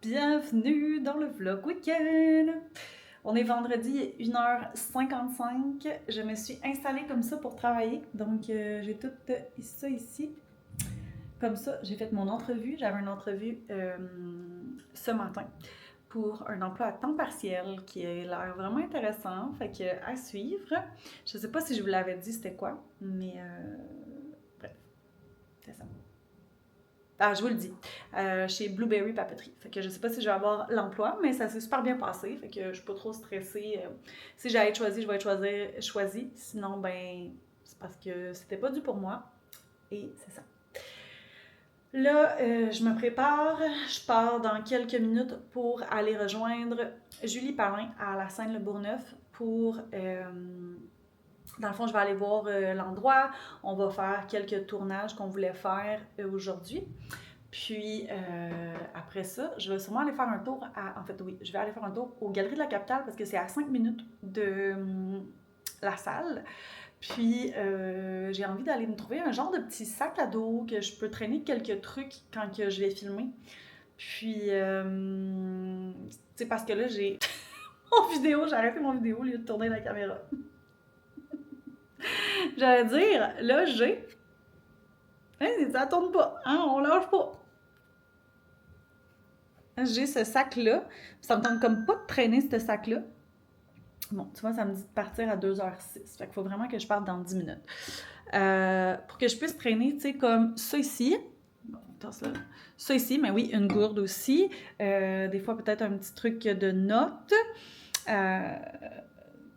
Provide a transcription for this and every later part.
Bienvenue dans le vlog week-end! On est vendredi 1h55. Je me suis installée comme ça pour travailler. Donc, j'ai tout ça ici. Comme ça, j'ai fait mon entrevue. J'avais une entrevue ce matin pour un emploi à temps partiel qui a l'air vraiment intéressant. Fait que à suivre. Je sais pas si je vous l'avais dit c'était quoi, mais bref, c'est ça. Ah, je vous le dis, chez Blueberry Papeterie. Fait que je sais pas si je vais avoir l'emploi, mais ça s'est super bien passé. Fait que je suis pas trop stressée. Si j'ai à être choisie, je vais être choisie. Sinon, ben, c'est parce que c'était pas dû pour moi. Et c'est ça. Là, je me prépare. Je pars dans quelques minutes pour aller rejoindre Julie Palin à la Seine-le-Bourgneuf pour. Dans le fond, je vais aller voir l'endroit. On va faire quelques tournages qu'on voulait faire aujourd'hui. Puis après ça, je vais sûrement aller faire un tour à. En fait, oui, je vais aller faire un tour aux Galeries de la Capitale parce que c'est à 5 minutes de la salle. Puis j'ai envie d'aller me trouver un genre de petit sac à dos que je peux traîner quelques trucs quand que je vais filmer. Puis, tu sais, parce que là, j'ai mon vidéo, j'ai arrêté mon vidéo au lieu de tourner la caméra. J'allais dire, là, j'ai. Hein, ça tourne pas, hein, on lâche pas. J'ai ce sac-là. Ça me tente comme pas de traîner ce sac-là. Bon, tu vois, ça me dit de partir à 2h06. Fait qu'il faut vraiment que je parte dans 10 minutes. Pour que je puisse traîner, tu sais, comme ça ici. Bon, attends, ça ici, mais oui, une gourde aussi. Des fois, peut-être un petit truc de notes.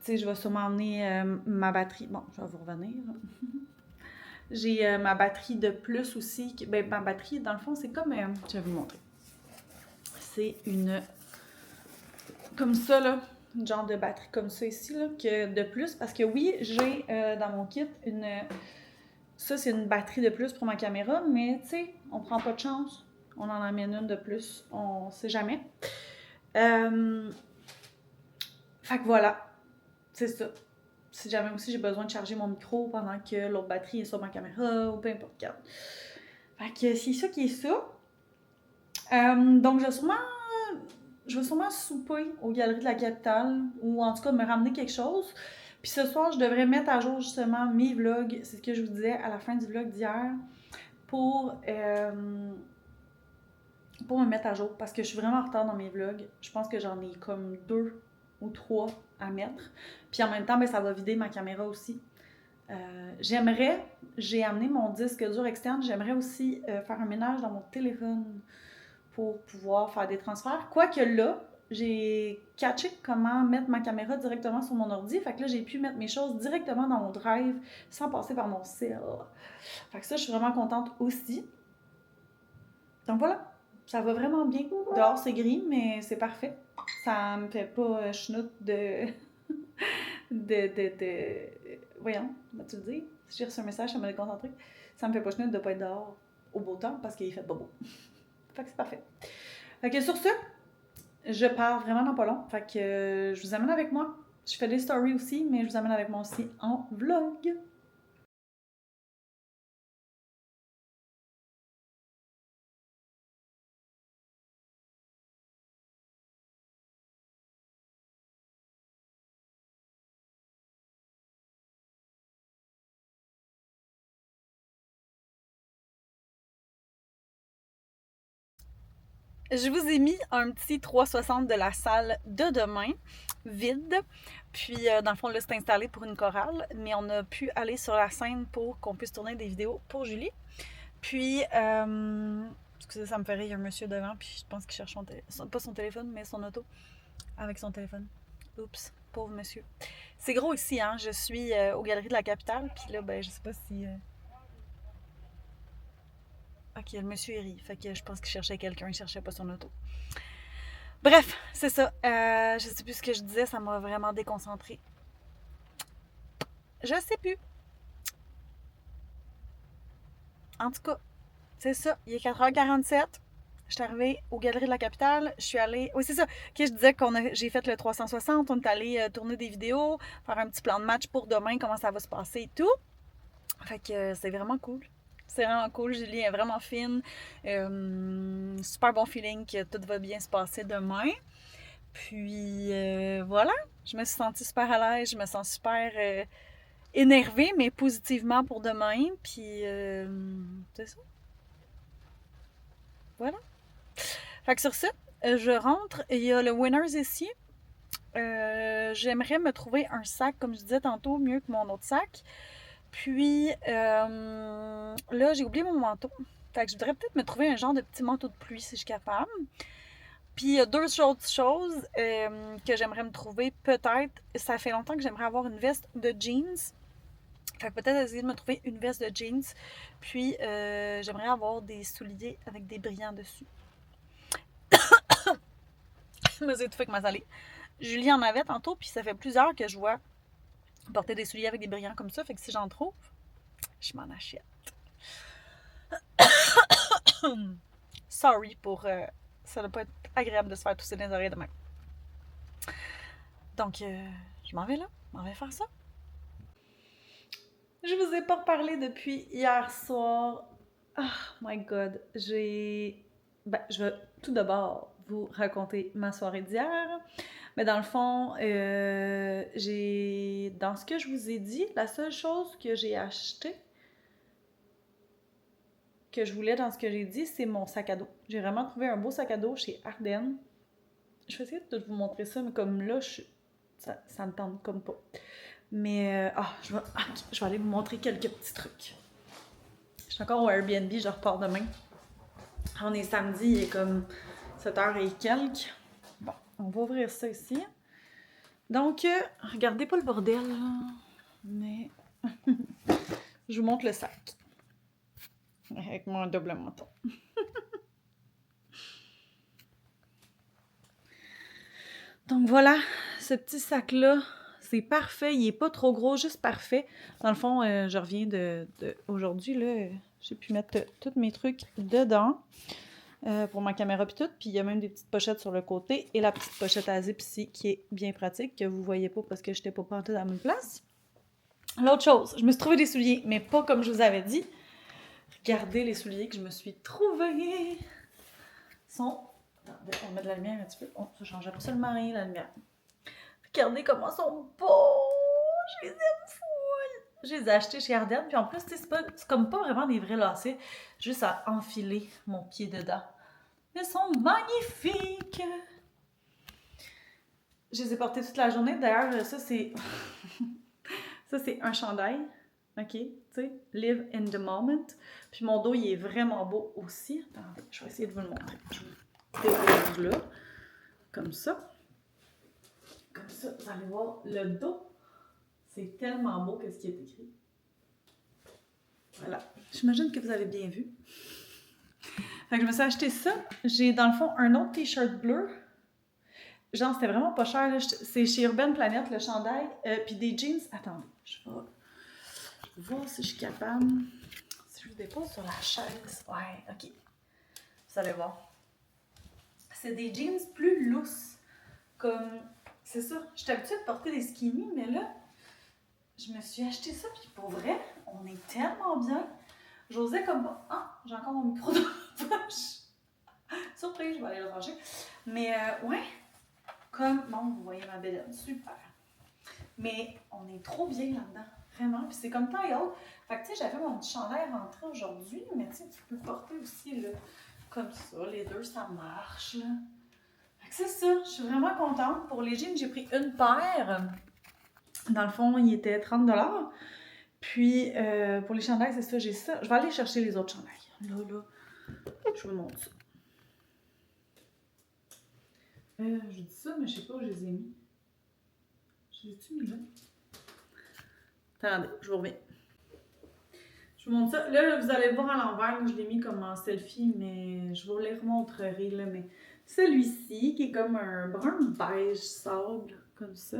Tu sais, je vais sûrement emmener ma batterie. Bon, je vais vous revenir. J'ai ma batterie de plus aussi. Ben, ma batterie, dans le fond, c'est comme. Je vais vous montrer. C'est une. Comme ça, là. Une genre de batterie comme ça ici, là, que de plus. Parce que oui, j'ai dans mon kit une. Ça, c'est une batterie de plus pour ma caméra, mais tu sais, on prend pas de chance. On en amène une de plus. On sait jamais. Fait que voilà. C'est ça. Si jamais aussi j'ai besoin de charger mon micro pendant que l'autre batterie est sur ma caméra ou peu importe. Fait que c'est ça qui est ça. Donc, je vais sûrement souper aux Galeries de la Capitale ou en tout cas me ramener quelque chose. Puis ce soir, je devrais mettre à jour justement mes vlogs. C'est ce que je vous disais à la fin du vlog d'hier pour me mettre à jour parce que je suis vraiment en retard dans mes vlogs. Je pense que j'en ai comme 2 ou 3 à mettre. Puis en même temps, ben, ça va vider ma caméra aussi. J'ai amené mon disque dur externe, j'aimerais aussi faire un ménage dans mon téléphone pour pouvoir faire des transferts. Quoique là, j'ai catché comment mettre ma caméra directement sur mon ordi. Fait que là, j'ai pu mettre mes choses directement dans mon drive sans passer par mon cell. Fait que ça, je suis vraiment contente aussi. Donc voilà, ça va vraiment bien. Dehors, c'est gris, mais c'est parfait. Ça me fait pas chenoute de... Voyons, vas-tu le dire? Si j'ai reçu un message, ça m'a déconcentré. Ça me fait pas chenoute de pas être dehors au beau temps parce qu'il fait pas beau. Fait que c'est parfait. Fait que sur ce, je pars vraiment dans pas long. Fait que je vous amène avec moi. Je fais des stories aussi, mais je vous amène avec moi aussi en vlog. Je vous ai mis un petit 360 de la salle de demain, vide. Puis, dans le fond, là, c'est installé pour une chorale, mais on a pu aller sur la scène pour qu'on puisse tourner des vidéos pour Julie. Puis, excusez, ça me fait rire, il y a un monsieur devant, puis je pense qu'il cherche pas son téléphone, mais son auto avec son téléphone. Oups, pauvre monsieur. C'est gros ici, hein. Je suis aux Galeries de la Capitale, puis là, ben, je sais pas si. Ok, le monsieur il rit, fait que je pense qu'il cherchait quelqu'un, il cherchait pas son auto. Bref, c'est ça. Je sais plus ce que je disais, ça m'a vraiment déconcentrée. Je sais plus. En tout cas, c'est ça. Il est 4h47. Je suis arrivée aux Galeries de la Capitale. Je suis allée. Oui, c'est ça. Ok, je disais j'ai fait le 360. On est allé tourner des vidéos, faire un petit plan de match pour demain, comment ça va se passer et tout. Fait que c'est vraiment cool. C'est vraiment cool. Julie est vraiment fine. Super bon feeling que tout va bien se passer demain. Puis voilà, je me suis sentie super à l'aise. Je me sens super énervée, mais positivement pour demain. Puis c'est ça. Voilà. Fait que sur ça, je rentre. Il y a le Winners ici. J'aimerais me trouver un sac, comme je disais tantôt, mieux que mon autre sac. Puis là, j'ai oublié mon manteau. Fait que je voudrais peut-être me trouver un genre de petit manteau de pluie si je suis capable. Puis il y a deux autres choses que j'aimerais me trouver. Peut-être, ça fait longtemps que j'aimerais avoir une veste de jeans. Fait que peut-être essayer de me trouver une veste de jeans. Puis j'aimerais avoir des souliers avec des brillants dessus. Je me suis étouffée avec ma salée. Julie en avait tantôt, puis ça fait plusieurs que je vois porter des souliers avec des brillants comme ça. Fait que si j'en trouve, je m'en achète. Sorry pour... ça va pas être agréable de se faire tousser dans les oreilles demain. Donc, je m'en vais là. Je m'en vais faire ça. Je vous ai pas reparlé depuis hier soir. Oh my god. je vais tout d'abord vous raconter ma soirée d'hier. Mais dans le fond, dans ce que je vous ai dit, la seule chose que j'ai acheté, que je voulais dans ce que j'ai dit, c'est mon sac à dos. J'ai vraiment trouvé un beau sac à dos chez Ardennes. Je vais essayer de vous montrer ça, mais comme là, ça me tente comme pas. Mais, je vais aller vous montrer quelques petits trucs. Je suis encore au Airbnb, je repars demain. On est samedi, il est comme 7h et quelques. Bon, on va ouvrir ça ici. Donc, regardez pas le bordel, là. Mais je vous montre le sac. Avec mon double manteau. Donc voilà, ce petit sac-là, c'est parfait. Il est pas trop gros, juste parfait. Dans le fond, je reviens de aujourd'hui, là, j'ai pu mettre tous mes trucs dedans pour ma caméra puis tout. Puis il y a même des petites pochettes sur le côté et la petite pochette à zip ici qui est bien pratique, que vous voyez pas parce que j'étais pas plantée dans la même place. L'autre chose, je me suis trouvé des souliers, mais pas comme je vous avais dit. Regardez les souliers que je me suis trouvés. Ils sont... Attendez, on met de la lumière un petit peu. Ça change absolument rien, la lumière. Regardez comment ils sont beaux! Je les aime fou! Je les ai achetés chez Ardennes. Puis en plus, c'est comme pas vraiment des vrais lacets. Juste à enfiler mon pied dedans. Ils sont magnifiques! Je les ai portés toute la journée. D'ailleurs, ça, c'est... ça, c'est un chandail. OK? Tu sais, live in the moment. Puis mon dos, il est vraiment beau aussi. Attendez, je vais essayer de vous le montrer. Je vais découvrir là. Comme ça. Comme ça, vous allez voir le dos. C'est tellement beau que ce qui est écrit. Voilà. J'imagine que vous avez bien vu. Fait que je me suis acheté ça. J'ai dans le fond un autre t-shirt bleu. Genre, c'était vraiment pas cher. Là. C'est chez Urban Planet, le chandail. Puis des jeans. Attendez, je vais voir si je suis capable. Si je le dépose sur la chaise. Ouais, ok. Vous allez voir. C'est des jeans plus loose. Comme. C'est ça. Je suis habituée de porter des skinny, mais là, je me suis acheté ça. Puis pour vrai, on est tellement bien. J'osais comme pas. Ah, j'ai encore mon micro dans la poche. Surprise, je vais aller le ranger. Mais ouais, comme. Bon, vous voyez ma bedaine. Super. Mais on est trop bien là-dedans. Vraiment. Puis c'est comme taille haute. Fait que tu sais, j'avais mon petit chandail rentré aujourd'hui, mais tu sais, tu peux le porter aussi là. Comme ça. Les deux, ça marche là. Fait que c'est ça. Je suis vraiment contente. Pour les jeans, j'ai pris une paire. Dans le fond, il était 30$. Puis pour les chandails, c'est ça, j'ai ça. Je vais aller chercher les autres chandails. Là, je vous montre ça. Je dis ça, mais je sais pas où je les ai mis. Je les ai-tu mis là? Attendez, je vous reviens. Je vous montre ça. Là, vous allez le voir à l'envers. Je l'ai mis comme en selfie, mais je vous les remontrerai. Là, mais celui-ci, qui est comme un brun beige sable, comme ça.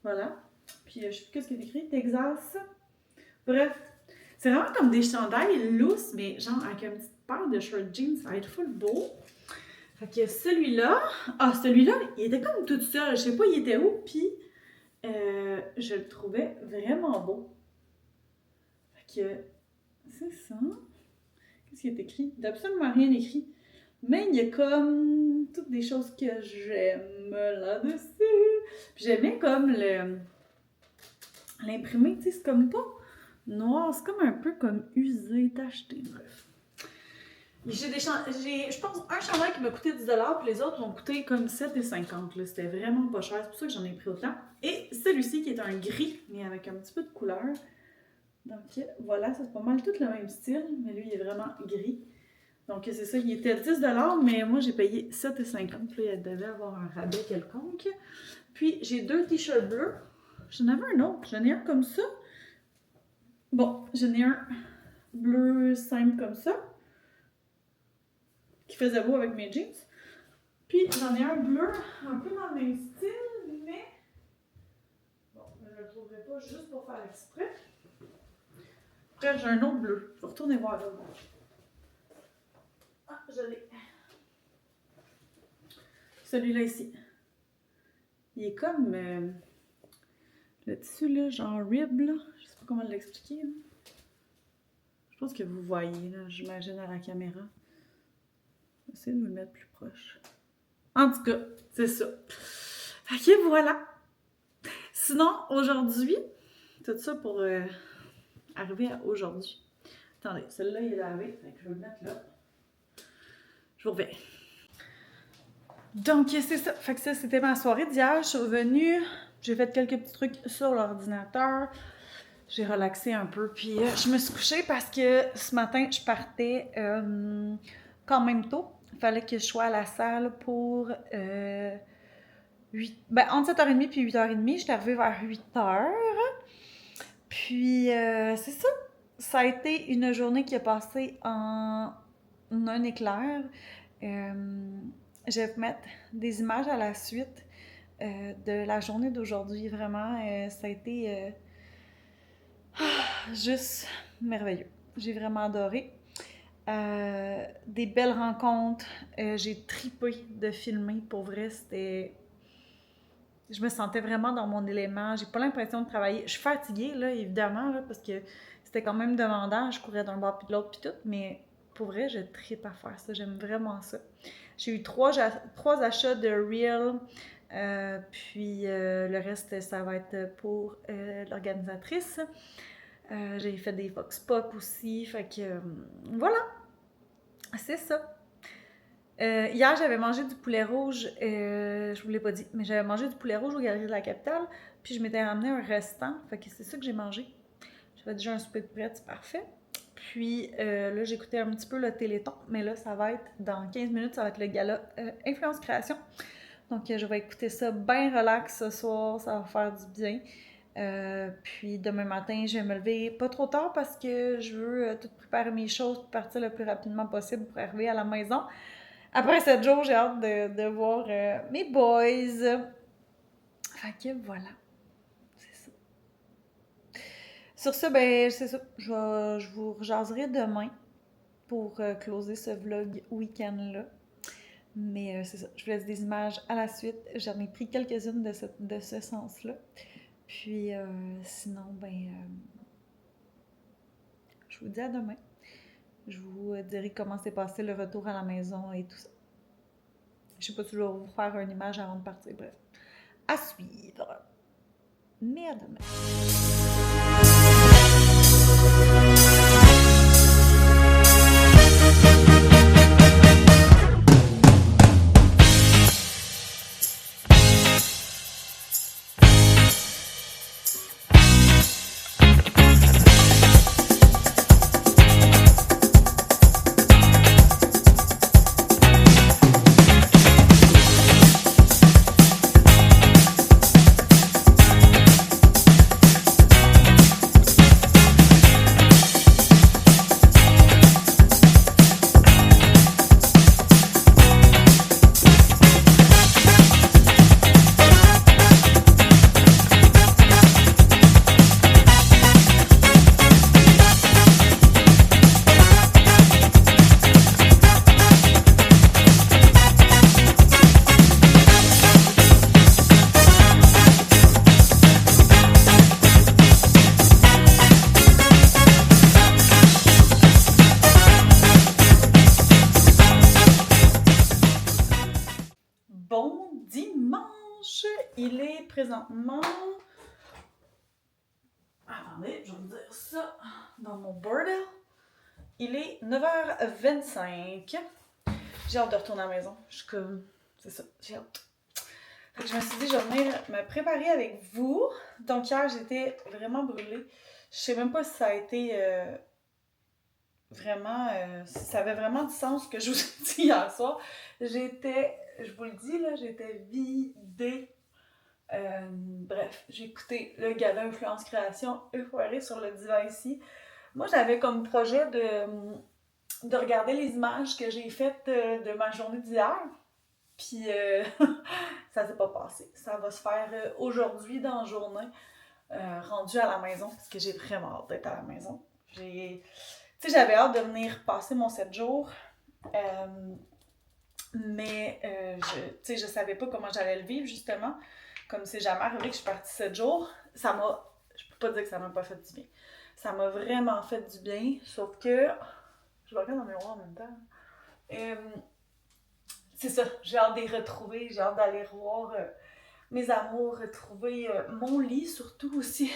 Voilà. Puis, je sais plus qu'est-ce qu'il est écrit. Texas. Bref. C'est vraiment comme des chandails loose, mais genre avec une petite paire de short jeans. Ça va être full beau. Fait que celui-là... Ah, celui-là, il était comme tout seul. Je sais pas, il était où. Puis, je le trouvais vraiment beau. Fait que c'est ça. Qu'est-ce qui est écrit? Il n'y a absolument rien écrit. Mais il y a comme toutes des choses que j'aime là-dessus. Puis j'aime bien comme l'imprimé, tu sais, c'est comme pas noir, c'est comme un peu comme usé, tacheté, bref. J'ai je pense, un chandail qui m'a coûté 10$, puis les autres m'ont coûté comme 7,50$. Là. C'était vraiment pas cher, c'est pour ça que j'en ai pris autant. Et celui-ci qui est un gris, mais avec un petit peu de couleur. Donc voilà, ça c'est pas mal tout le même style, mais lui il est vraiment gris. Donc c'est ça, il était 10$, mais moi j'ai payé 7,50$. Puis là, il devait avoir un rabais quelconque. Puis j'ai 2 t-shirts bleus. J'en avais un autre, j'en ai un comme ça. Bon, j'en ai un bleu simple comme ça, qui faisait beau avec mes jeans. Puis j'en ai un bleu, un peu dans le même style, mais bon, je ne le trouverai pas juste pour faire exprès. Après, j'ai un autre bleu. Je vais retourner voir là. Ah, je l'ai. Celui-là ici. Il est comme le tissu là, genre rib là. Je sais pas comment l'expliquer. Je pense que vous voyez là, j'imagine à la caméra. Essayer de me mettre plus proche. En tout cas, c'est ça. Ok, voilà. Sinon, aujourd'hui, tout ça pour arriver à aujourd'hui. Attendez, celui-là, il est lavé. Fait que je vais le mettre là. Je vous reviens. Donc, c'est ça. Fait que ça, c'était ma soirée d'hier. Je suis revenue. J'ai fait quelques petits trucs sur l'ordinateur. J'ai relaxé un peu. Puis, je me suis couchée parce que ce matin, je partais quand même tôt. Il fallait que je sois à la salle pour entre 7h30 puis 8h30. J'étais arrivée vers 8h. Puis, c'est ça. Ça a été une journée qui a passé en un éclair. Je vais vous mettre des images à la suite de la journée d'aujourd'hui. Vraiment, ça a été juste merveilleux. J'ai vraiment adoré. Des belles rencontres. J'ai tripé de filmer. Pour vrai, c'était... Je me sentais vraiment dans mon élément. J'ai pas l'impression de travailler. Je suis fatiguée, là, évidemment, là, parce que c'était quand même demandant. Je courais d'un bord puis de l'autre puis tout, mais pour vrai, je tripe à faire ça. J'aime vraiment ça. J'ai eu trois achats de Reel, puis le reste, ça va être pour l'organisatrice. J'ai fait des Vox Pop aussi, fait que voilà, c'est ça. Hier, j'avais mangé du poulet rouge, je vous l'ai pas dit, mais j'avais mangé du poulet rouge au Galerie de la Capitale, puis je m'étais ramené un restant, fait que c'est ça que j'ai mangé. J'avais déjà un souper de prêt, c'est parfait. Puis là, j'écoutais un petit peu le Téléthon, mais là, ça va être, dans 15 minutes, ça va être le gala Influence Création. Donc, je vais écouter ça bien relax ce soir, ça va faire du bien. Puis demain matin, je vais me lever pas trop tard parce que je veux tout préparer mes choses pour partir le plus rapidement possible pour arriver à la maison. Après 7 jours, j'ai hâte de voir mes boys. Fait que voilà. C'est ça. Sur ce, ben, c'est ça. Je vous rejaserai demain pour closer ce vlog week-end-là. Mais c'est ça. Je vous laisse des images à la suite. J'en ai pris quelques-unes de ce sens-là. Puis sinon, ben, je vous dis à demain. Je vous dirai comment s'est passé le retour à la maison et tout ça. Je sais pas si je vais vous faire une image avant de partir. Bref, à suivre. Mais à demain. Bon dimanche! Il est présentement... Attendez, je vais vous dire ça dans mon bordel. Il est 9h25. J'ai hâte de retourner à la maison. Je suis comme... C'est ça, j'ai hâte. Fait que je me suis dit, je vais venir me préparer avec vous. Donc hier, j'étais vraiment brûlée. Je sais même pas si ça a été vraiment... si ça avait vraiment du sens ce que je vous ai dit hier soir. J'étais, je vous le dis, là, j'étais vidée. Bref, j'ai écouté le gala Influence Création euphorique sur le divan ici. Moi, j'avais comme projet de regarder les images que j'ai faites de ma journée d'hier. Puis ça s'est pas passé. Ça va se faire aujourd'hui dans la journée, rendu à la maison, parce que j'ai vraiment hâte d'être à la maison. Tu sais, j'avais hâte de venir passer mon 7 jours, mais tu sais, je savais pas comment j'allais le vivre, justement. Comme c'est jamais arrivé que je suis partie 7 jours, je peux pas dire que ça m'a pas fait du bien. Ça m'a vraiment fait du bien, sauf que, je me regarde dans le miroir en même temps. C'est ça, j'ai hâte de les retrouver, j'ai hâte d'aller revoir mes amours, retrouver mon lit surtout aussi.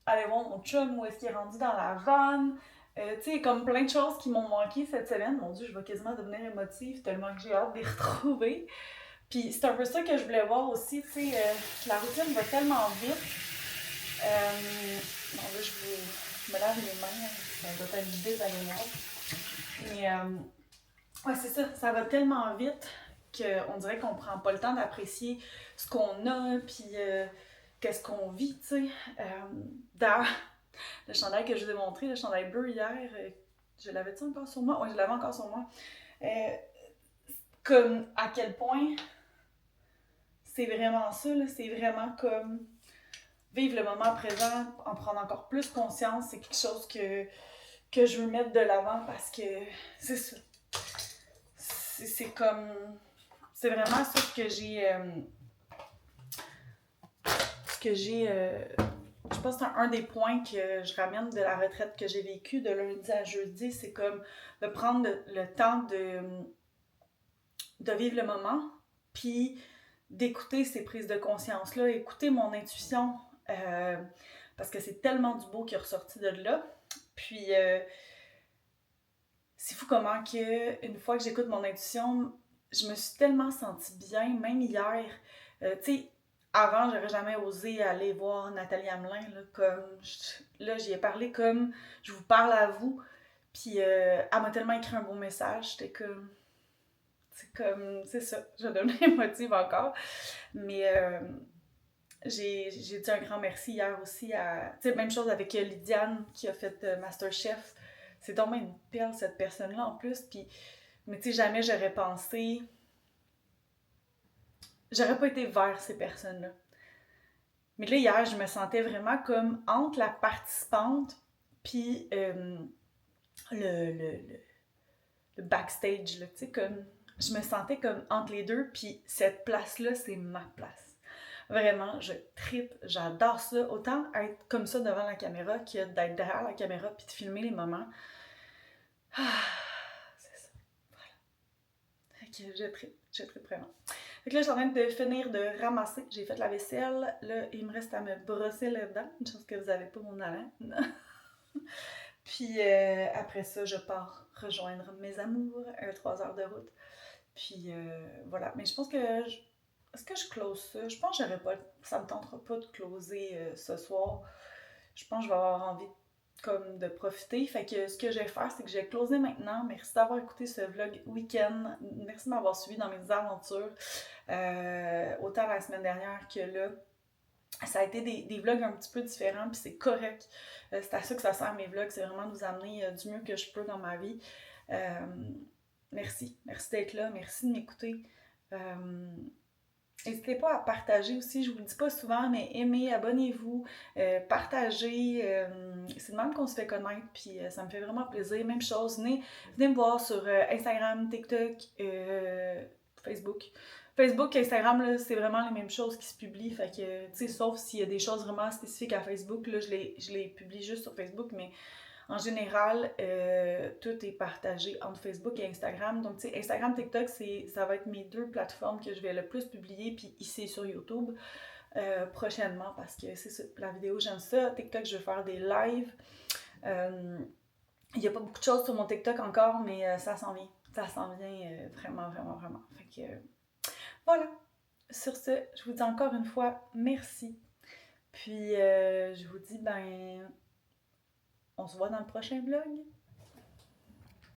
Aller voir mon chum, où est-ce qu'il est rendu dans la vanne. Tu sais, comme plein de choses qui m'ont manqué cette semaine. Mon Dieu, je vais quasiment devenir émotive tellement que j'ai hâte de les retrouver. Puis c'est un peu ça que je voulais voir aussi, tu sais, la routine va tellement vite. Bon là, je me lave les mains, ça doit être désagréable. Mais ouais, c'est ça, ça va tellement vite qu'on dirait qu'on prend pas le temps d'apprécier ce qu'on a, puis qu'est-ce qu'on vit, tu sais. D'ailleurs, le chandail que je vous ai montré, le chandail bleu hier, je l'avais-tu encore sur moi? Oui, je l'avais encore sur moi. Comme à quel point c'est vraiment ça, là, c'est vraiment comme vivre le moment présent, en prendre encore plus conscience, c'est quelque chose que je veux mettre de l'avant parce que c'est ça. C'est comme... C'est vraiment ça que j'ai... je pense que c'est un des points que je ramène de la retraite que j'ai vécue de lundi à jeudi, c'est comme de prendre le temps de vivre le moment, puis d'écouter ces prises de conscience-là, écouter mon intuition, parce que c'est tellement du beau qui est ressorti de là. Puis, c'est fou comment que, une fois que j'écoute mon intuition, je me suis tellement sentie bien, même hier. Tu sais, avant, j'aurais jamais osé aller voir Nathalie Hamelin, là, j'y ai parlé comme je vous parle à vous. Puis, elle m'a tellement écrit un beau message, j'étais comme... C'est ça, je deviens émotive encore. Mais j'ai dit un grand merci hier aussi à... Tu sais, même chose avec Lydiane qui a fait Masterchef. C'est donc une perle, cette personne-là, en plus. Puis, mais tu sais, jamais j'aurais pensé... J'aurais pas été vers ces personnes-là. Mais là, hier, je me sentais vraiment comme entre la participante puis le backstage, là, tu sais, comme... Je me sentais comme entre les deux, puis cette place-là, c'est ma place. Vraiment, je trippe, j'adore ça. Autant être comme ça devant la caméra que d'être derrière la caméra puis de filmer les moments. Ah, c'est ça. Voilà. Fait que je trippe vraiment. Fait que là, je suis en train de finir de ramasser. J'ai fait la vaisselle. Là, il me reste à me brosser les dents. Une chose que vous n'avez pas mon haleine. Puis après ça, je pars rejoindre mes amours. 3 heures de route. Puis voilà. Mais je pense que... Est-ce que je close ça? Je pense que ça me tentera pas de closer ce soir. Je pense que je vais avoir envie de profiter. Fait que ce que je vais faire, c'est que je vais closer maintenant. Merci d'avoir écouté ce vlog week-end. Merci de m'avoir suivi dans mes aventures. Autant la semaine dernière que là. Ça a été des vlogs un petit peu différents, puis c'est correct. C'est à ça que ça sert mes vlogs, c'est vraiment de vous amener du mieux que je peux dans ma vie. Merci d'être là, merci de m'écouter. N'hésitez pas à partager aussi, je vous le dis pas souvent, mais aimez, abonnez-vous, partagez. C'est de même qu'on se fait connaître, puis ça me fait vraiment plaisir. Même chose, venez me voir sur Instagram, TikTok, Facebook. Facebook, Instagram, là, c'est vraiment les mêmes choses qui se publient, fait que, tu sais, sauf s'il y a des choses vraiment spécifiques à Facebook, là, je les publie juste sur Facebook, mais En général, tout est partagé entre Facebook et Instagram. Donc, tu sais, Instagram, TikTok, ça va être mes deux plateformes que je vais le plus publier. Puis ici sur YouTube, prochainement, parce que c'est ça, la vidéo, j'aime ça. TikTok, je vais faire des lives. Il n'y a pas beaucoup de choses sur mon TikTok encore, mais ça s'en vient. Ça s'en vient vraiment, vraiment, vraiment. Fait que voilà. Sur ce, je vous dis encore une fois merci. Puis je vous dis, ben, on se voit dans le prochain vlog.